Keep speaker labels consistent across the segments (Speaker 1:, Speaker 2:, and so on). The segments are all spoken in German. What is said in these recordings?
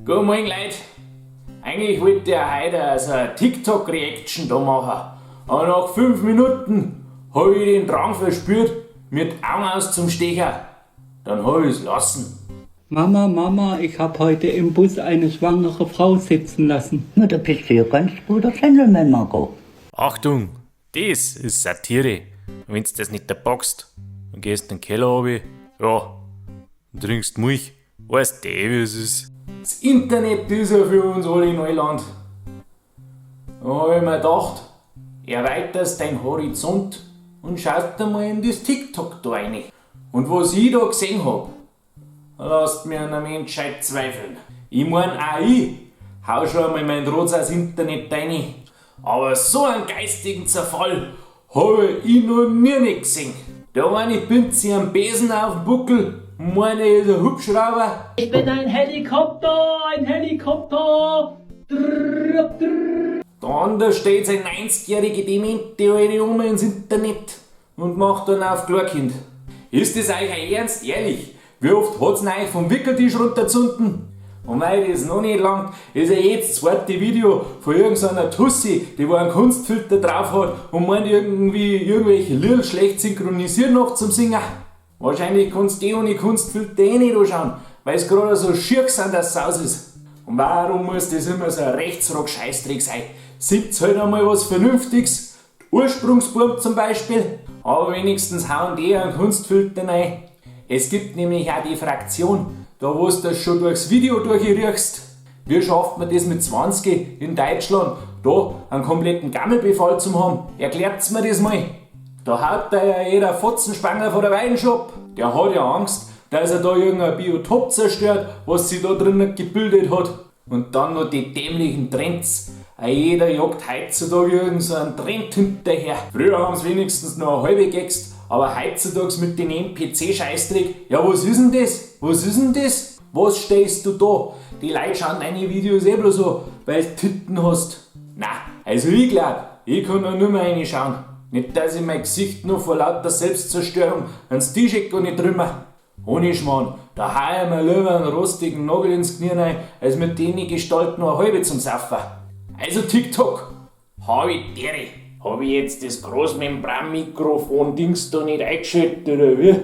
Speaker 1: Guten Morgen, Leute. Eigentlich wollte ich heute also eine TikTok-Reaction da machen. Aber nach 5 Minuten habe ich den Drang verspürt, mit Augen aus zum Stecher. Dann habe ich es lassen.
Speaker 2: Mama, ich habe heute im Bus eine schwangere Frau sitzen lassen.
Speaker 3: Na, da bist du ja ganz guter Gentleman, Marco.
Speaker 1: Achtung, das ist Satire. Und wenn's das nicht packst, dann gehst du in den Keller runter, ja, und trinkst Milch. Weißt du, wie es ist. Das Internet ist ja für uns alle Neuland. Da habe ich mir gedacht, erweiterst deinen Horizont und schaust einmal in das TikTok da rein. Und was ich da gesehen hab, lasst mir an der Menschheit zweifeln. Ich mein, auch ich hau schon einmal mein Rotz ans Internet rein. Aber so einen geistigen Zerfall habe ich noch nie nicht gesehen. Da eine bindet sich einen Besen auf den Buckel, meine ist ein Hubschrauber.
Speaker 2: Ich bin ein Helikopter, Drrr, drrr.
Speaker 1: Der andere stellt seine 90-jährige demente alte Oma ins Internet und macht dann auf Klarkind. Ist das euch ein Ernst? Ehrlich? Wie oft hat's denn euch vom Wickeltisch runtergezunden? Und weil das noch nicht langt, ist ja jetzt das zweite Video von irgendeiner Tussi, die wo einen Kunstfilter drauf hat und meint irgendwie irgendwelche Lieder schlecht synchronisiert noch zum Singen. Wahrscheinlich kannst du ohne Kunstfilter eh nicht anschauen, weil es gerade so schier sind, dass es aus ist. Und warum muss das immer so ein Rechtsrock-Scheißdreck sein? Sieht's halt einmal was Vernünftiges, Ursprungsbub zum Beispiel, aber wenigstens hauen die einen Kunstfilter rein. Es gibt nämlich auch die Fraktion, da wo du das schon durchs Video durchriechst. Wie schafft man das mit 20 in Deutschland, da einen kompletten Gammelbefall zu haben? Erklärt's mir das mal. Da haut da ja jeder Fotzenspanger von der Weinshop. Der hat ja Angst, dass er da irgendein Biotop zerstört, was sich da drinnen gebildet hat. Und dann noch die dämlichen Trends. Jeder jagt heutzutage irgendeinen Trend hinterher. Früher haben sie wenigstens noch eine halbe gegext, aber heutzutage mit dem NPC-Scheißdreck. Ja, was ist denn das? Was stellst du da? Die Leute schauen deine Videos eh bloß so, weil du Titten hast. Na, also ich glaub, ich kann da nur mehr reinschauen. Nicht, dass ich mein Gesicht nur vor lauter Selbstzerstörung ans T-Shirt gar nicht drümmer. Ohne Schmarrn, da hau ich mir lieber einen rostigen Nagel ins Knie rein, als mit denen Gestalt noch eine halbe zum Saufen. Also TikTok, hab ich jetzt das Großmembran-Mikrofon-Dings da nicht eingeschaltet oder wie?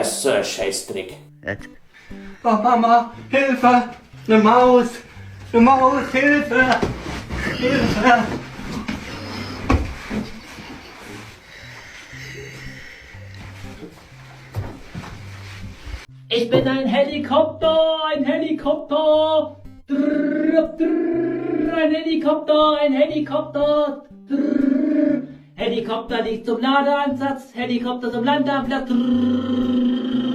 Speaker 1: So ein Scheißdreck.
Speaker 2: Mama, Hilfe! Eine Maus, Hilfe! Ich bin ein Helikopter, Drrr, drrr, ein Helikopter, Drrr. Helikopter nicht zum Ladeansatz, Helikopter zum Landeanplatz. Drrr.